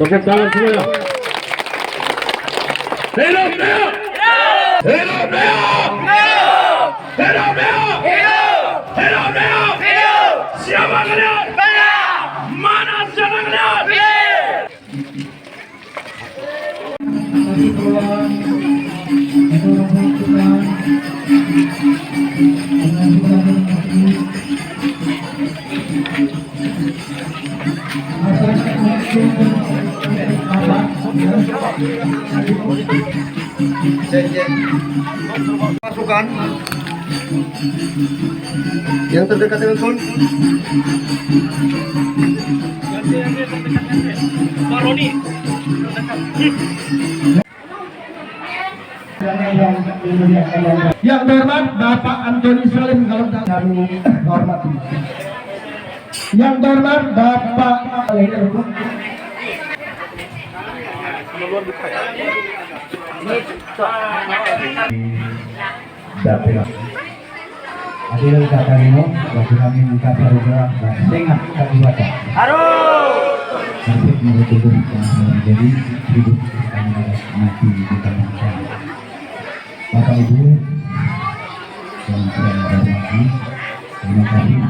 Tepuk tangan semua. Hidup Neo! Hidup Neo! Hidup Neo! Hidup Neo! Siapa kalian? Mana siapa kalian? Masukkan yang terdekat dengan kon. Pak Roni. Yang terhormat Bapak Antoni Salim kalau kami hormati. Yang terhormat Bapak Dapil Adil Katarino, waktu kami minta saudara sengat kami baca. Nasib menutup menjadi hidup kami mati di tanah kami. Bapak Ibu yang sudah menghormati, terima kasih.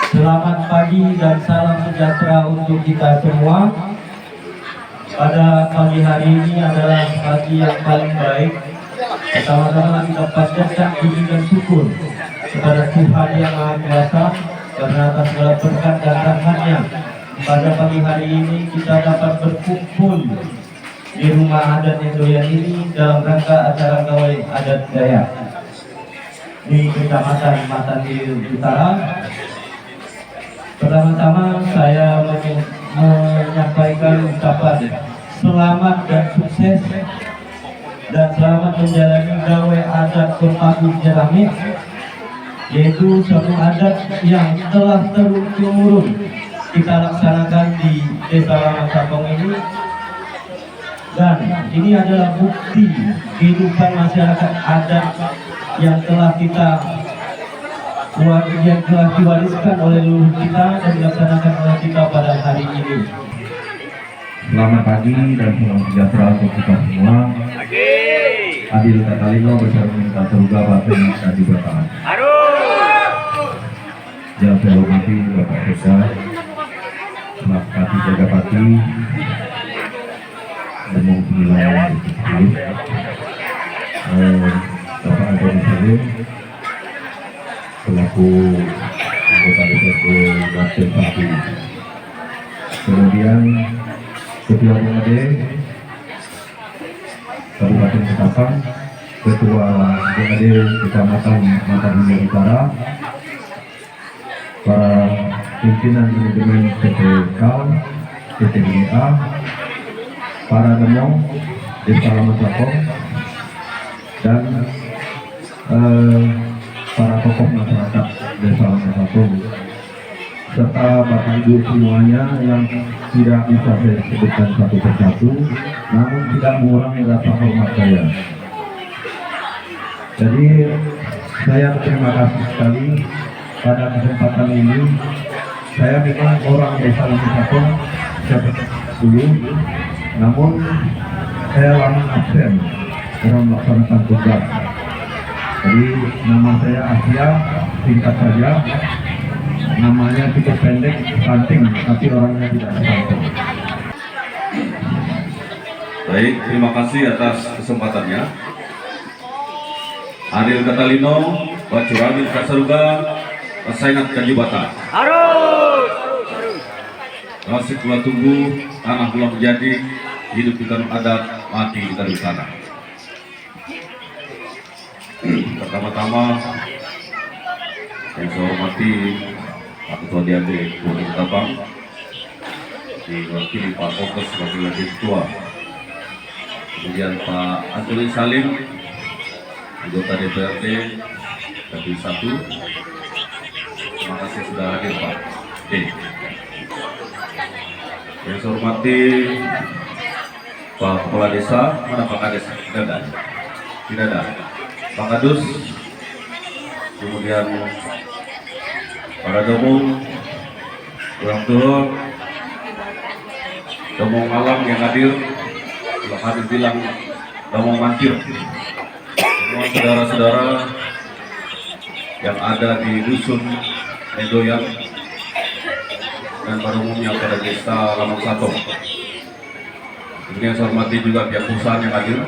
Selamat pagi dan salam sejahtera untuk kita semua. Pada pagi hari ini adalah pagi yang paling baik. Pertama-tama kita panjatkan puji dan syukur kepada Tuhan Yang Maha Kuasa karena atas segala berkat dan rahmat-Nya. Pada pagi hari ini kita dapat berkumpul di rumah adat Nendoyan ini dalam rangka acara gawai adat Dayak di Kecamatan Matan Hilir Utara. Pertama-tama saya menyampaikan ucapan selamat dan sukses dan selamat menjalani gawai adat Perpaduan Jeramit, yaitu suatu adat yang telah turun-temurun kita laksanakan di Desa Lamasapong ini, dan ini adalah bukti kehidupan masyarakat adat yang telah diwariskan oleh leluhur kita dan dilaksanakan oleh kita pada hari ini. Selamat pagi dan salam sejahtera untuk kita semua. Adil Katarino bersama minta surga batin dan diberkahi. Yang saya hormati Bapak Desa, Lakati Jagapati, Demong Sembilan, Bapak Antoni Salim, selaku anggota DPRD Banten Pati. Kemudian Ketua DPRD Kabupaten Ketapang, Ketua DPRD Kecamatan Matan Hilir Utara, para pimpinan manajemen PT KAL, PT BA, para demong Desa Lamasapong, dan para tokoh masyarakat Desa Lamasapong, serta Bapak Ibu semuanya yang tidak bisa saya sebutkan satu persatu, namun tidak mengurangi rasa hormat saya. Jadi saya berterima kasih sekali pada kesempatan ini. Saya memang orang Desa Lamasapong dulu, namun saya lama absen dalam melaksanakan tugas. Jadi nama saya Asia, singkat saja. Namanya cukup pendek, Santing, tapi orangnya tidak santing. Baik, terima kasih atas kesempatannya. Adil Katarino, Bacuramin Kasaruga, Saingat Kanjibata. Nasib pula tunggu, tanah pula menjadi, hidup di tanah adat, mati di tanah sana. Pertama-tama yang saya hormati Pak Ketua DPRD Kabupaten Ketapang, diwakili Pak Fokus sebagai Wakil Ketua, kemudian Pak Antoni Salim, anggota DPRD Dapil 1. Terima kasih sudah hadir Pak. Yang saya hormati Pak Kepala Desa, mana Pak Kades? Tidak ada. Pak Kadus, kemudian para demong, orang tua, domong malam yang hadir, kalau hadir bilang domong mantir, semua saudara-saudara yang ada di dusun Medoyan dan pada umumnya pada desa Lamang Sato. Kemudian saya hormati juga pihak perusahaan yang hadir.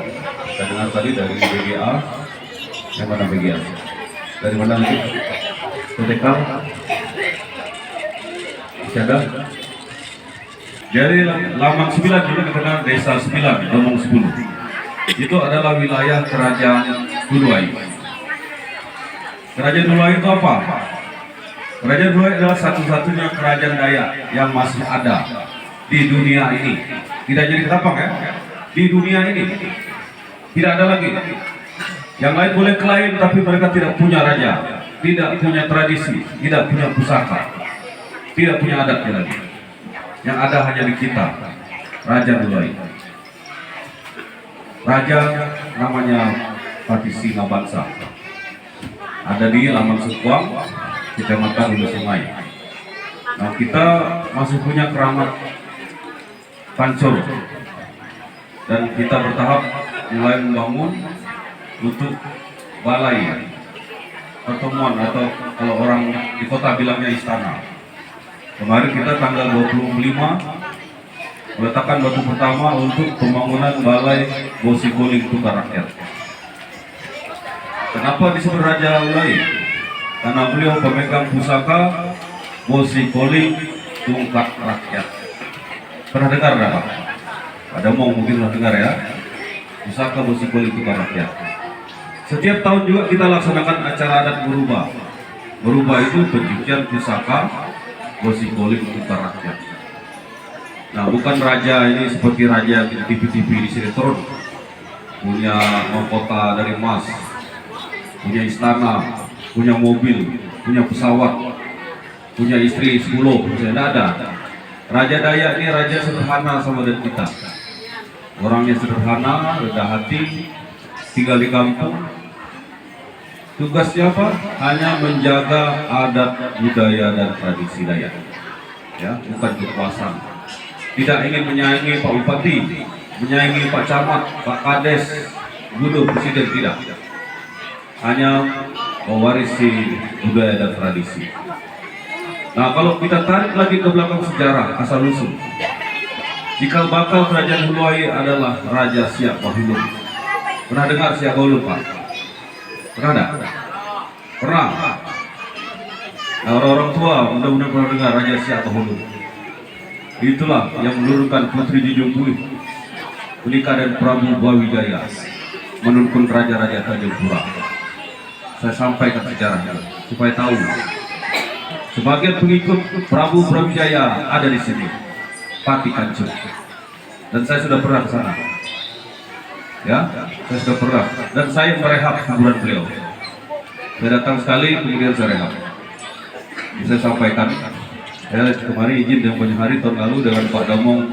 Saya dengar tadi dari BGA, yang mana BGA? Dari mana lagi? Tekal? Masih ada? Jadi Lamang 9 juga dikenal Desa 9, Domong 10. Itu adalah wilayah Kerajaan Duluai. Kerajaan Duluai itu apa? Kerajaan Duluai adalah satu-satunya kerajaan Dayak yang masih ada di dunia ini. Tidak jadi ketapang ya? Di dunia ini tidak ada lagi. Yang lain boleh klaim tapi mereka tidak punya raja, tidak punya tradisi, tidak punya pusaka, tidak punya adat lagi. Yang ada hanya di kita, Raja Duluai. Raja namanya Patisi Ngabangsa. Ada di Lamang Sukwang, Kecamatan Hulu Sungai. Nah, kita masih punya keramat Pancor dan kita bertahap mulai membangun untuk balai pertemuan atau kalau orang di kota bilangnya istana. Kemarin kita tanggal 25 meletakkan batu pertama untuk pembangunan balai Bosikoling Tukar Rakyat. Kenapa disebut Raja Duluai? Karena beliau pemegang pusaka Bosikoling Tukar Rakyat. Pernah dengar nggak Pak? Ada mau mungkin pernah dengar ya? Pusaka Bosikoling Tukar Rakyat. Setiap tahun juga kita laksanakan acara adat berubah. Berubah itu pencucian pusaka Bosikoling Tukar Rakyat. Nah, bukan raja ini seperti raja di TV-TV di sinetron, punya mahkota dari emas, punya istana, punya mobil, punya pesawat, punya istri 10, tidak ada. Raja Dayak ini raja sederhana sama dengan kita. Orangnya sederhana, rendah hati, tinggal di kampung. Tugasnya apa? Hanya menjaga adat, budaya, dan tradisi Dayak. Ya, bukan kekuasaan. Tidak ingin menyaingi Pak Bupati, menyaingi Pak Camat, Pak Kades, Gubernur, Presiden, tidak. Hanya mewarisi budaya dan tradisi. Nah, kalau kita tarik lagi ke belakang sejarah asal usul, cikal bakal Kerajaan Duluai adalah Raja Siak Bahulun. Pernah dengar Siak Bahulun, Pak? Pernah enggak? Pernah. Nah, orang-orang tua mudah-mudahan pernah dengar Raja Siak Bahulun. Itulah yang menurunkan Putri Jujumpui, menikah dengan Prabu Brawijaya, menurunkan raja-raja Tanjung Pura. Saya sampaikan sejarahnya supaya tahu. Sebagian pengikut Prabu Brawijaya ada di sini, Pati Kancung, dan saya sudah pernah ke sana. Ya, saya sudah pernah, dan saya merehab kuburan beliau. Saya datang sekali, kemudian saya rehab. Saya sampaikan. Saya kemarin izin yang banyak hari tahun lalu dengan Pak Damong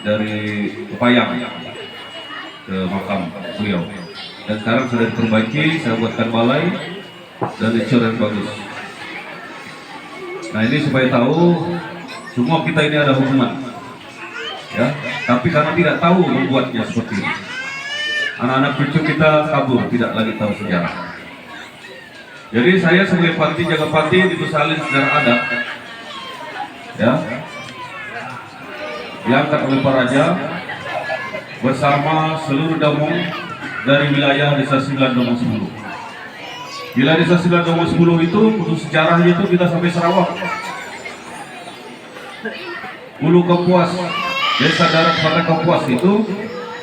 dari Kepayang ke makam beliau. Dan sekarang sudah diperbaiki, saya buatkan balai dan lecur yang bagus. Nah, ini supaya tahu semua kita ini ada hubungan, ya. Tapi karena tidak tahu membuatnya seperti ini, anak-anak cucu kita kabur, tidak lagi tahu sejarah. Jadi saya sebagai Pati Jagapati disalin secara adat, ya, diangkat oleh Pak Raja bersama seluruh damong dari wilayah Desa 9 Domong 10. Wilayah Desa 9 Domong 10 itu untuk sejarahnya itu kita sampai Sarawak, Hulu Kapuas, Desa Darat Pada Kapuas itu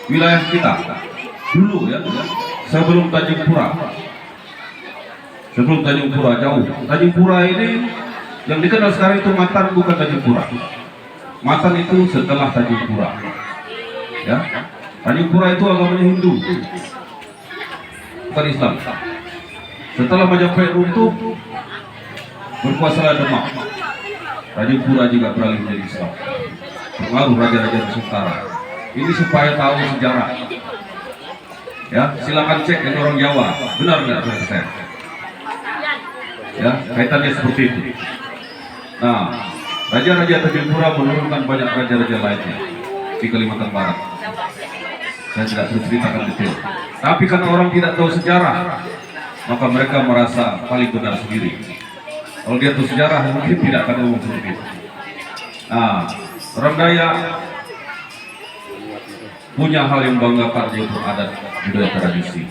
wilayah kita dulu, ya, sebelum Tanjung Pura. Sebelum Tanjung Pura jauh. Tanjung Pura ini yang dikenal sekarang itu Matan, bukan Tanjung Pura. Matan itu setelah Tanjung Pura. Ya, Tanjung Pura itu agamanya Hindu, bukan Islam. Setelah Majapahit runtuh, berkuasalah Demak. Tanjung Pura juga beralih menjadi Islam. Pengaruh raja-raja Nusantara. Ini supaya tahu sejarah. Ya, silakan cek ini orang Jawa. Benar nggak saya? Ya, kaitannya seperti itu. Nah, Raja-raja Tanjung menurunkan banyak raja-raja lainnya di Kalimantan Barat. Saya tidak perlu ceritakan detail. Tapi karena orang tidak tahu sejarah, maka mereka merasa paling benar sendiri. Kalau dia tahu sejarah, mungkin tidak akan ngomong seperti itu. Nah, orang Dayak punya hal yang banggakan, yaitu adat budaya tradisi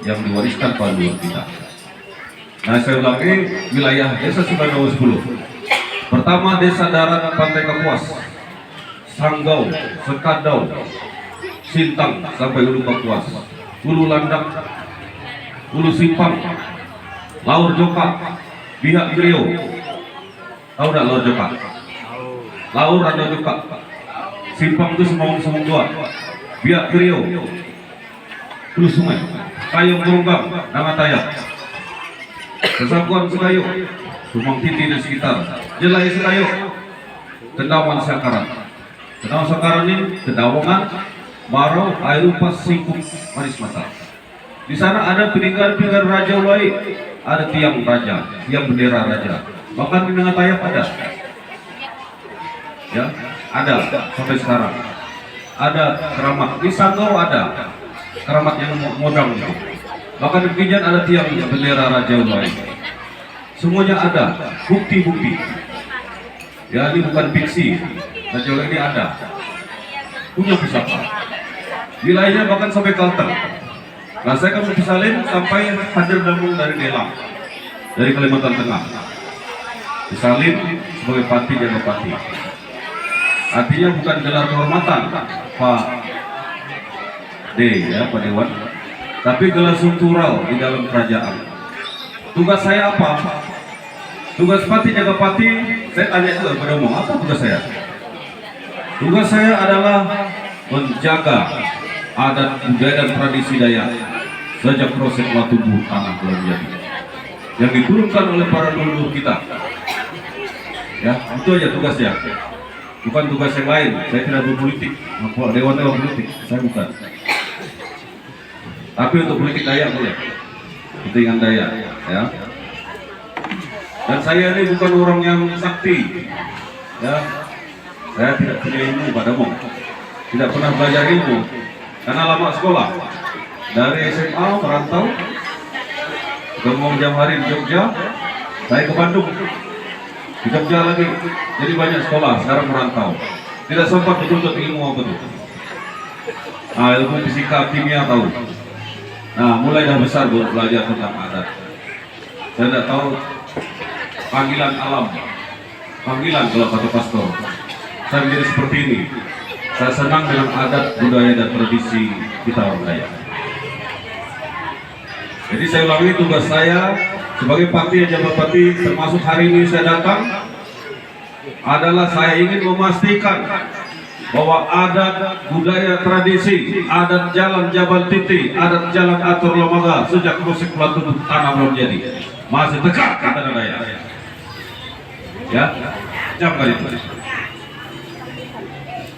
yang diwariskan pada leluhur kita. Nah, saya ulangi, wilayah Desa Sukadau 10. Pertama, Desa Darat Pantai Kapuas, Sanggau, Sekadau, Sintang sampai Ulu Kapuas, Ulu Landak, Ulu Simpang, Laur Joka, Bihak Brio. Tahu tak Laur Joka? Laur ada Joka. Simpang itu Semong dua. Bihak Brio, Ulu Sungai, Kayong Gerunggang, Nama Tayak, Kesatuan Sekayo, Sumang Titi dan sekitar, Jelai Sekayo, Kendawan Sakaran. Kendawan Sakaran ini Kedawangan, Marau, Airupas, Singkup, Manis Mata. Di sana ada peninggalan-peninggalan Raja Ulai, ada tiang raja, tiang bendera raja. Bahkan di Tengah Tayak ada, ya, ada sampai sekarang. Ada keramat di Sanggau, ada keramat yang modang itu. Bahkan di Pinjan ada tiang bendera Raja Ulai. Semuanya ada bukti-bukti. Ya, ini bukan fiksi. Raja Ulai ini ada, punya pusaka. Wilayahnya bahkan sampai Kalteng. Nah, saya akan bersalin sampai Hajar Damung dari Delang, dari Kalimantan Tengah. Disalin sebagai Pati Jaga Pati. Artinya bukan gelar kehormatan Pak D, ya, Pak Dewan, tapi gelar struktural di dalam kerajaan. Tugas saya apa? Tugas Pati Jaga Pati, saya tanya itu pada umum, apa tugas saya? Tugas saya adalah menjaga adat budaya dan tradisi Dayak sejak proses tubuh tanah belum jadi, yang diturunkan oleh para leluhur kita. Ya, itu aja tugasnya. Bukan tugas yang lain. Saya tidak berpolitik, dewan-dewan politik, saya bukan. Tapi untuk politik Dayak boleh, kepentingan Dayak, ya. Dan saya ini bukan orang yang sakti, ya. Saya tidak punya ilmu pada umum, tidak pernah belajar ilmu, karena lama sekolah. Dari SMA merantau, jam hari di Jogja, saya ke Bandung. Di Jogja lagi, jadi banyak sekolah, sekarang merantau. Tidak sempat dituntut ilmu apa itu. Nah, ilmu fisika, kimia tahu. Nah, mulai dah besar baru belajar tentang adat. Saya tidak tahu panggilan alam, panggilan kalau kata pastor. Saya menjadi seperti ini. Saya senang dengan adat, budaya dan tradisi kita orang Dayak. Jadi saya ulangi, tugas saya sebagai Pati Jaga Pati, termasuk hari ini saya datang, adalah saya ingin memastikan bahwa adat, budaya, tradisi, adat jalan Jabal Titi, adat jalan Atur Lamaga sejak musik Pelatunuh tanah belum jadi, masih tegak kata Dayak. Ya, jam kali itu.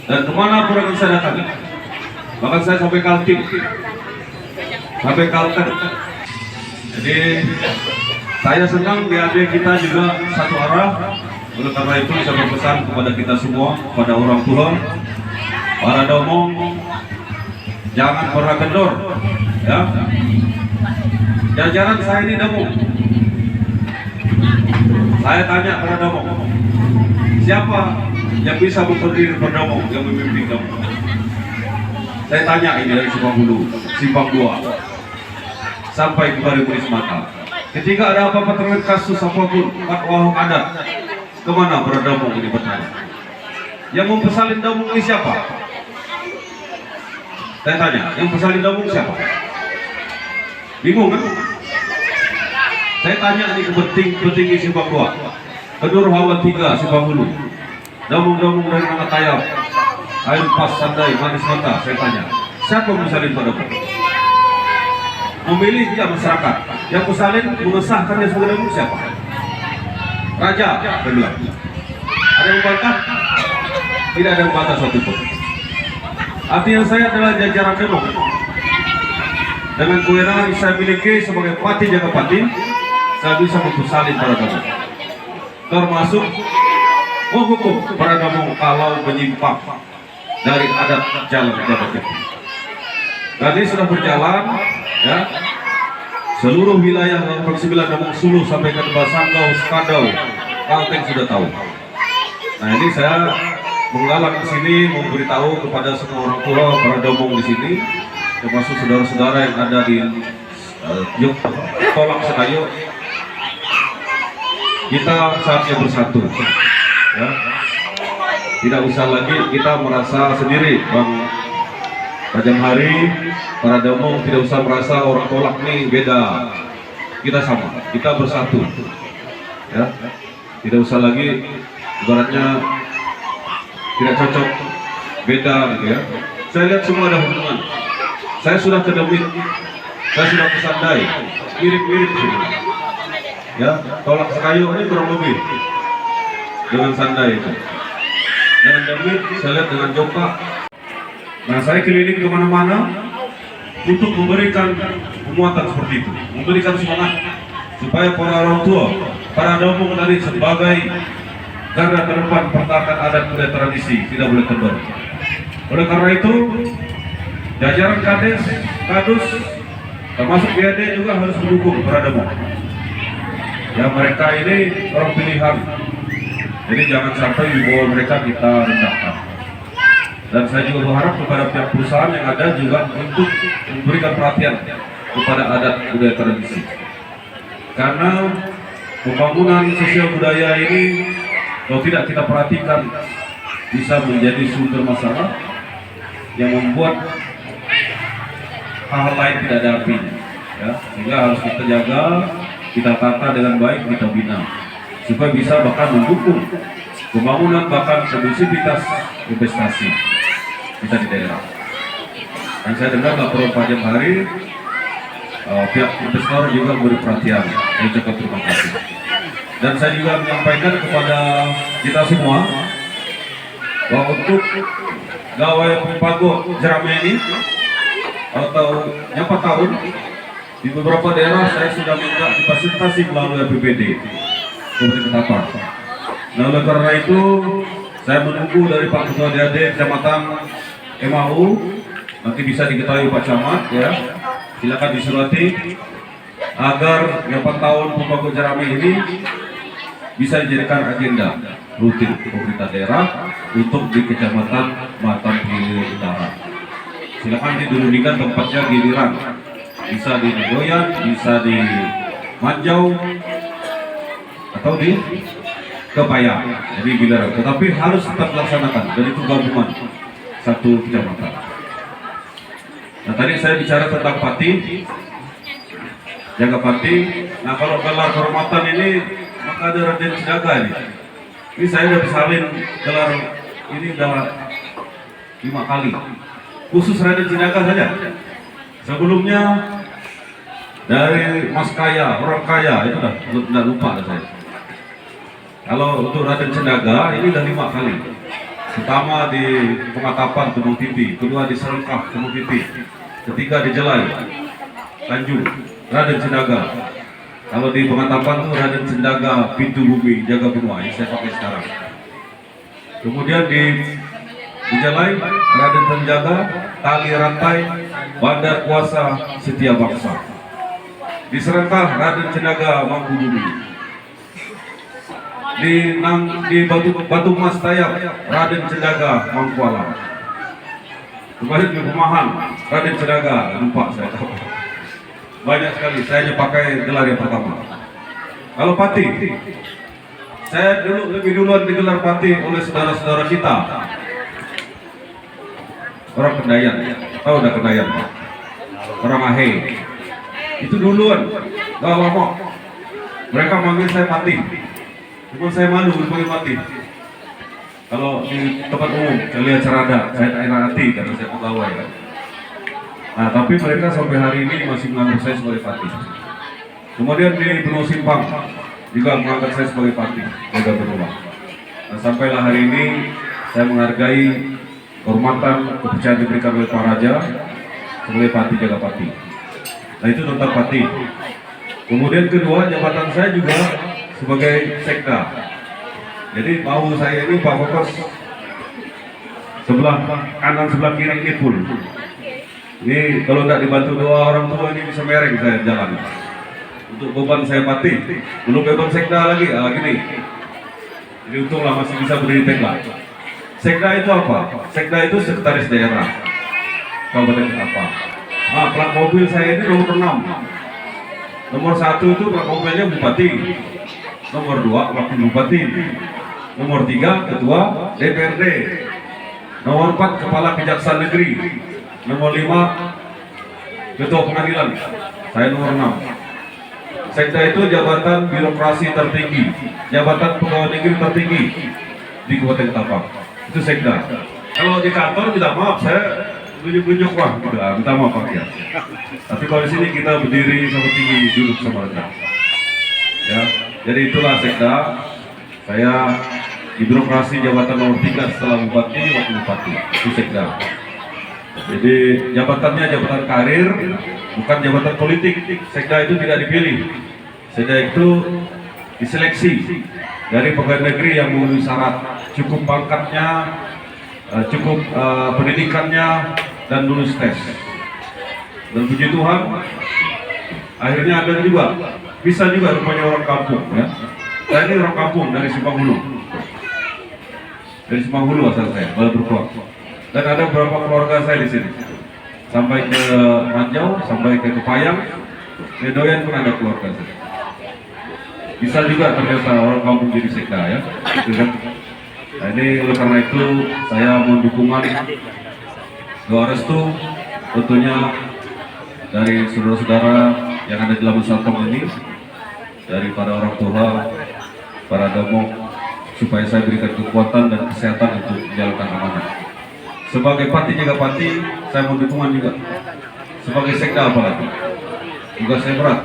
Dan kemana pun yang saya datang, bahkan saya sampai Kaltim, sampai Kalteng. Jadi saya senang DAD kita juga satu arah. Oleh karena itu saya berpesan kepada kita semua, pada orang tua, para domong, jangan pernah kendor, ya. Jajaran saya ini domong. Saya tanya pada domong, siapa yang bisa berdiri berdomong, yang memimpin domong? Saya tanya ini dari Simpang Hulu, Simpang 2, sampai ke Manis Mata. Ketika ada apa-apa terkait kasus apapun, fatwa adat, kemana berdomong ini bertanya? Yang mempesalin domong ini siapa? Saya tanya, yang pesalin domong siapa? Bingung kan? Saya tanya ini ke petinggi Simpang 2, ke Nurhawan 3 Simpang Hulu, domong-domong dari Nama Tayak, Airupas, Sandai, Manis Mata. Saya tanya, siapa yang pesalin domong? Memilih dia masyarakat. Yang pesalin mengesahkan yang sebagai domong siapa? Raja, saya bilang. Ada yang membantah? Tidak ada yang membantah satupun. Artinya saya adalah jajaran domong. Dengan kewenangan yang saya miliki sebagai Pati Jaga Pati, saya bisa mempesalin para domong. Termasuk menghukum para damong kalau menyimpang dari adat jalan Jabat Jati. Dan ini sudah berjalan, ya, seluruh wilayah Provinsi Damong Sulu sampai ke Basanggau, Skadau, Kalteng sudah tahu. Nah ini saya menggalang di sini memberitahu kepada semua orang tua para damong di sini, termasuk saudara-saudara yang ada di Tolak Sekayo, kita saatnya bersatu, ya. Tidak usah lagi kita merasa sendiri, Bang Pajam Hari, para damong tidak usah merasa orang Tolak nih beda, kita sama, kita bersatu, ya. Tidak usah lagi ibaratnya tidak cocok, beda gitu ya. Saya lihat semua ada hubungan. Saya sudah ke Demit, saya sudah ke Sandai, mirip-mirip sih. Ya, Tolak Sekayo ini kurang lebih dengan Sandai itu. Dengan Demit, saya lihat dengan Joka. Nah, saya keliling kemana-mana untuk memberikan penguatan seperti itu, memberikan semangat supaya para orang tua, para damong tadi sebagai garda terdepan pertahanan adat budaya tradisi tidak boleh kendor. Oleh karena itu, jajaran Kades, Kadus, termasuk BAD juga harus mendukung para damong. Ya, mereka ini orang pilihan, jadi jangan sampai dibawa mereka kita rendahkan. Dan saya juga berharap kepada pihak perusahaan yang ada juga untuk memberikan perhatian kepada adat budaya tradisi. Karena pembangunan sosial budaya ini kalau tidak kita perhatikan bisa menjadi sumber masalah yang membuat hal lain tidak ada artinya, ya. Sehingga harus kita jaga, kita tata dengan baik, kita bina supaya bisa bahkan mendukung pembangunan bahkan kondusivitas investasi kita di daerah. Dan saya dengar laporan Pajam Hari, pihak investor juga beri perhatian. Saya ucapkan terima kasih. Dan saya juga menyampaikan kepada kita semua bahwa untuk gawai Pago Jerame ini atau nyapa tahun di beberapa daerah saya sudah minta difasilitasi melalui APBD Kabupaten Ketapang. Nah, oleh karena itu saya menunggu dari Pak Ketua DAD Kecamatan MAU, nanti bisa diketahui Pak Camat, ya, silakan disurati agar nyapa tahun Pago Jerame ini bisa dijadikan agenda rutin pemerintah daerah untuk di Kecamatan Matan Hilir Utara. Silakan didulukan tempatnya giliran, bisa di Nagoyan, bisa di Manjau, atau di Kepaya, jadi giliran. Tetapi harus tetap dilaksanakan, dan itu gabungan satu kecamatan. Nah, tadi saya bicara tentang Pati, jaga Pati. Nah, kalau gelar kehormatan ini maka ada Raden Sidaga ini. Ini saya udah disalin gelar ini udah 5 kali. Khusus Raden Sidaga saja. Sebelumnya dari Mas Kaya, orang kaya itu udah lupa saya. Kalau untuk Raden Sidaga ini udah 5 kali. Pertama di Pengatapan Gunung Tipi, kedua di Serengkah Gunung Tipi, ketiga di Jelai Tanjung Raden Sidaga. Kalau di Pengatapan tuh Raden Sidaga Pintu Bumi Jaga Benua, yang saya pakai sekarang. Kemudian di Jelai Raden Penjaga Tali Rantai Bandar Kuasa Setia Bangsa. Di Serengkah Raden Sidaga Mangku Bumi. Di Batu Mas Tayak Raden Sidaga Mangkualam. Kemarin di Pemahan Raden Sidaga, lupa saya tahu. Banyak sekali, saya hanya pakai gelar yang pertama. Kalau Pati, saya lebih duluan digelar Pati oleh saudara-saudara kita, orang Kendayan. Tahu udah Kendayan, Pak? Orang Ahe. Itu duluan, gak lama. Mereka manggil saya Pati. Cuma saya malu dipanggil Pati. Kalau di tempat umum, saya lihat Cerada, saya tak enak hati karena saya pegawai, kan. Nah, tapi mereka sampai hari ini masih menganggap saya sebagai Pati. Kemudian di Benua Simpang juga menganggap saya sebagai Pati, jaga benua. Nah, sampailah hari ini saya menghargai kehormatan kepercayaan diberikan oleh Pak Raja sebagai Pati jaga Pati. Nah, itu tentang Pati. Kemudian kedua, jabatan saya juga sebagai Sekda. Jadi mau saya ini Pak Kokos sebelah kanan sebelah kiri ini full. Ini kalau tidak dibantu doa orang tua ini bisa mereng saya jalan. Untuk beban saya mati, belum beban sekda lagi, gini. Jadi untunglah masih bisa berdiri tegak. Sekda itu apa? Sekda itu sekretaris daerah Kabupaten Ketapang. Plat mobil saya ini nomor 6. Nomor 1 itu plat mobilnya bupati. Nomor 2 wakil bupati. Nomor 3 ketua DPRD. Nomor 4 kepala kejaksaan negeri. Nomor 5 ketua pengadilan. Saya nomor 6. Sekda itu jabatan birokrasi tertinggi, jabatan pegawai negeri tertinggi di Kabupaten Ketapang. Itu sekda. Kalau di kantor minta maaf, saya tunjuk-tunjuk wah, minta maaf Pak ya. Tapi kalau di sini kita berdiri seperti duduk sama mereka. Ya, jadi itulah sekda. Saya di birokrasi jabatan nomor 3 setelah bupati, wakil bupati. Itu sekda. Jadi jabatannya jabatan karir, bukan jabatan politik. Sekda itu tidak dipilih. Sekda itu diseleksi dari pegawai negeri yang memenuhi syarat, cukup pangkatnya, cukup pendidikannya, dan lulus tes. Dan puji Tuhan, akhirnya ada juga, bisa juga rupanya orang kampung. Ya. Saya ini orang kampung dari Simpang Hulu. Dari Simpang Hulu asal saya, Bala Berkuang. Dan ada beberapa keluarga saya di sini, sampai ke Ranjau, sampai ke Kepayang, Medoyan pun ada keluarga saya. Bisa juga ternyata orang kampung jadi sekda ya. Nah, ini oleh karena itu saya mohon dukungan doa restu tentunya dari saudara-saudara yang ada di Labuan Satong ini, dari para orang tua, para damo, supaya saya berikan kekuatan dan kesehatan untuk menjalankan amanah. Sebagai pati jaga pati, saya mohon dukungan juga. Sebagai sekda apalagi, tugas saya berat.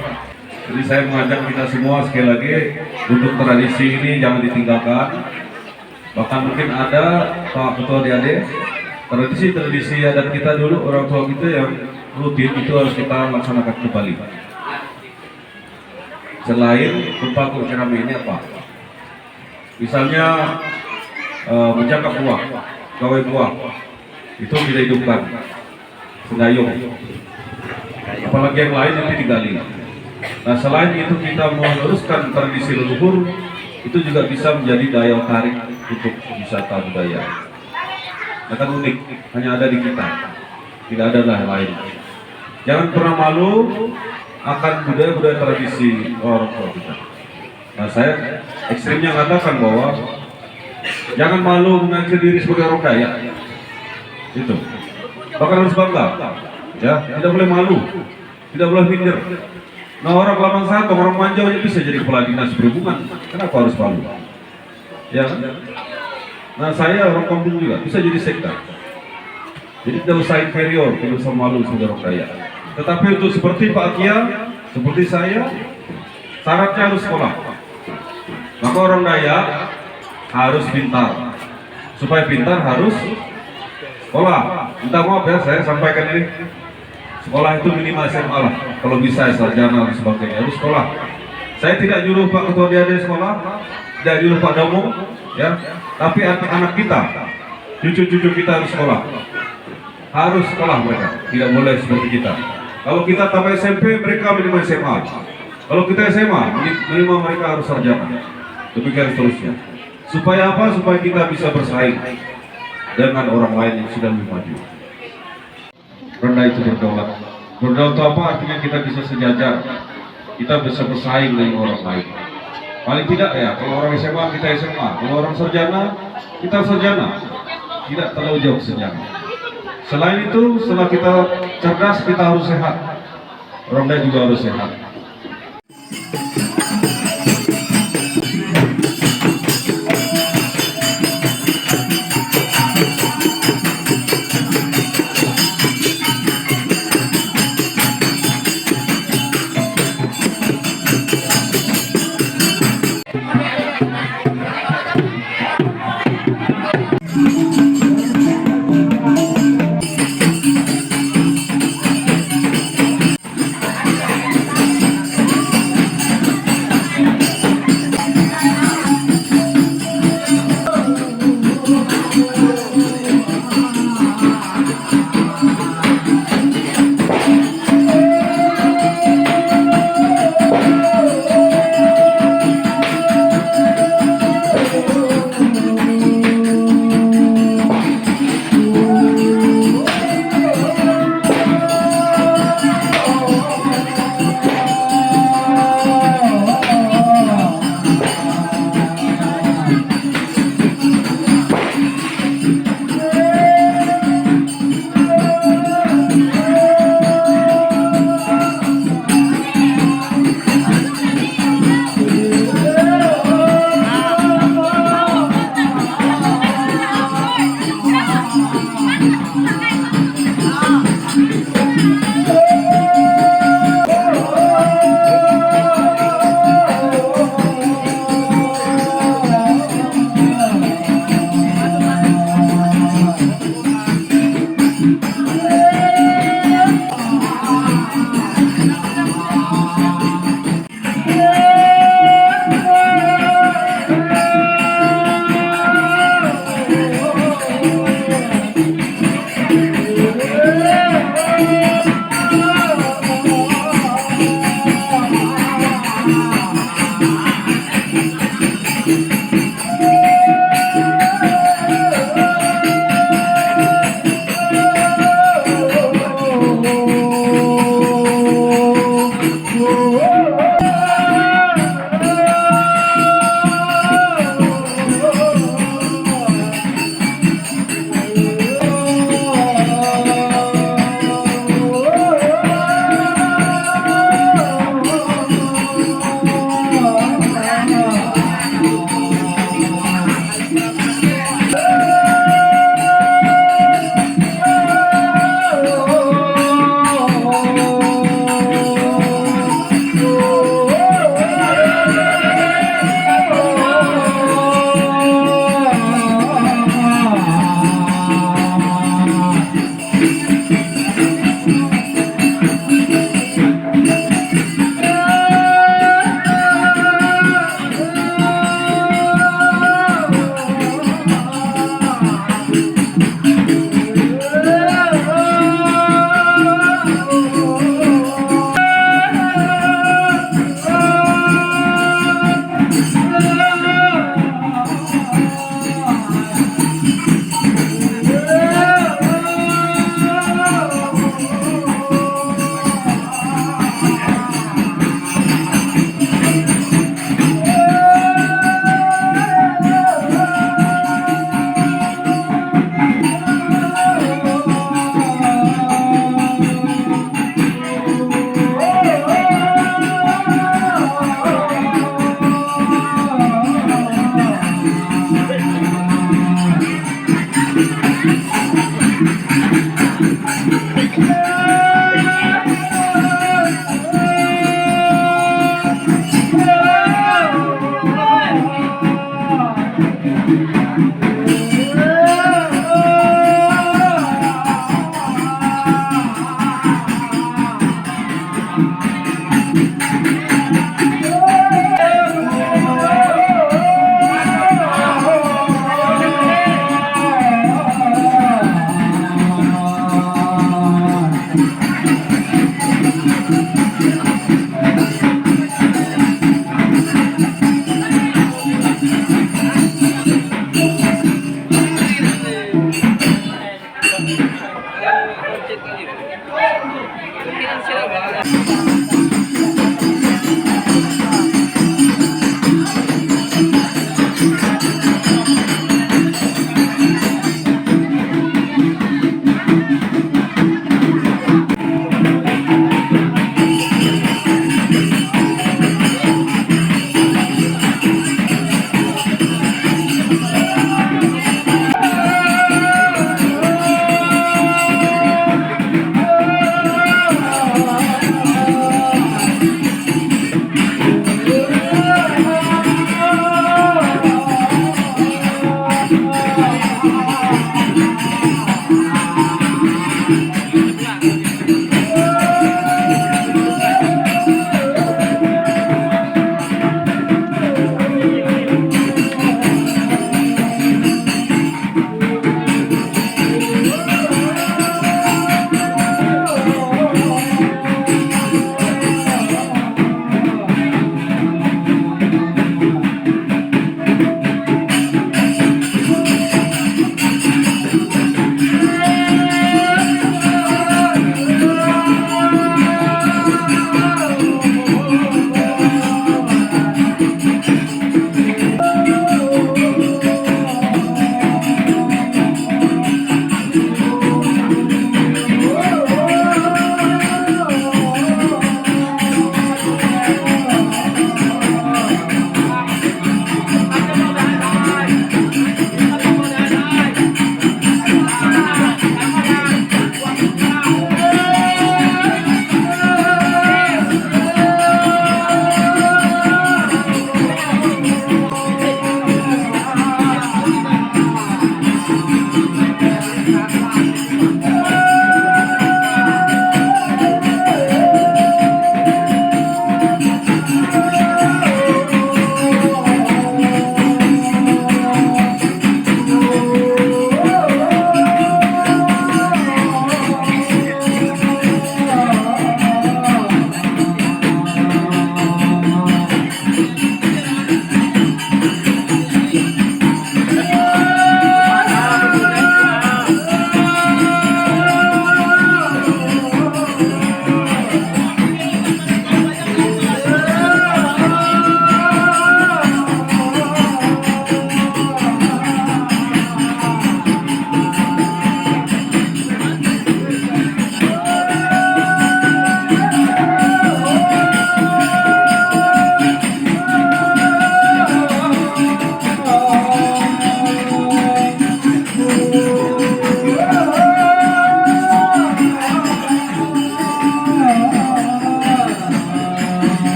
Jadi saya mengajak kita semua sekali lagi untuk tradisi ini jangan ditinggalkan. Bahkan mungkin ada Pak Ketua DAD, tradisi adat kita dulu, orang tua kita yang rutin itu harus kita laksanakan kembali. Selain tempat kerama ini apa? Misalnya menjaga buah, gawai buah. Itu tidak hidupkan, sengayung, apalagi yang lain yang digali. Nah selain itu kita meluruskan tradisi leluhur, itu juga bisa menjadi daya tarik untuk wisata budaya. Nah kan unik, hanya ada di kita, tidak ada lah lain. Jangan pernah malu akan budaya-budaya tradisi orang tua kita. Nah saya ekstrimnya mengatakan bahwa jangan malu mengaku diri sebagai orang Dayak. Itu bahkan harus bangga ya, tidak boleh malu, tidak boleh minder. Nah orang Labuan Satong, orang Manjau aja bisa jadi kepala dinas perhubungan, kenapa harus malu ya kan? Nah saya orang kampung juga bisa jadi sekda, jadi tidak usah inferior, tidak usah malu sebagai orang Dayak. Tetapi untuk seperti Pak Kia, seperti saya, syaratnya harus sekolah. Maka orang Dayak harus pintar, supaya pintar harus sekolah. Minta maaf ya, saya sampaikan ini. Sekolah itu minimal SMA lah. Kalau bisa sarjana dan sebagainya harus sekolah. Saya tidak nyuruh Pak Ketua DAD sekolah, tidak nyuruh Pak Damo, ya. Tapi anak kita, cucu-cucu kita harus sekolah. Harus sekolah mereka. Tidak boleh seperti kita. Kalau kita tamat SMP, mereka minimal SMA. Kalau kita SMA, minimal mereka harus sarjana. Demikian seterusnya. Supaya apa? Supaya kita bisa bersaing dengan orang lain yang sudah lebih maju. Rendah itu berdaulat. Berdaulat itu apa? Artinya kita bisa sejajar, kita bisa bersaing dengan orang lain. Paling tidak ya, kalau orang SMA kita SMA, kalau orang sarjana kita sarjana, tidak terlalu jauh sarjana. Selain itu, setelah kita cerdas, kita harus sehat. Orang lain juga harus sehat.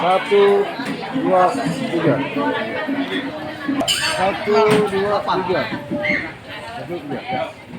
Satu, dua, tiga. Satu, dua, tiga. Satu, tiga.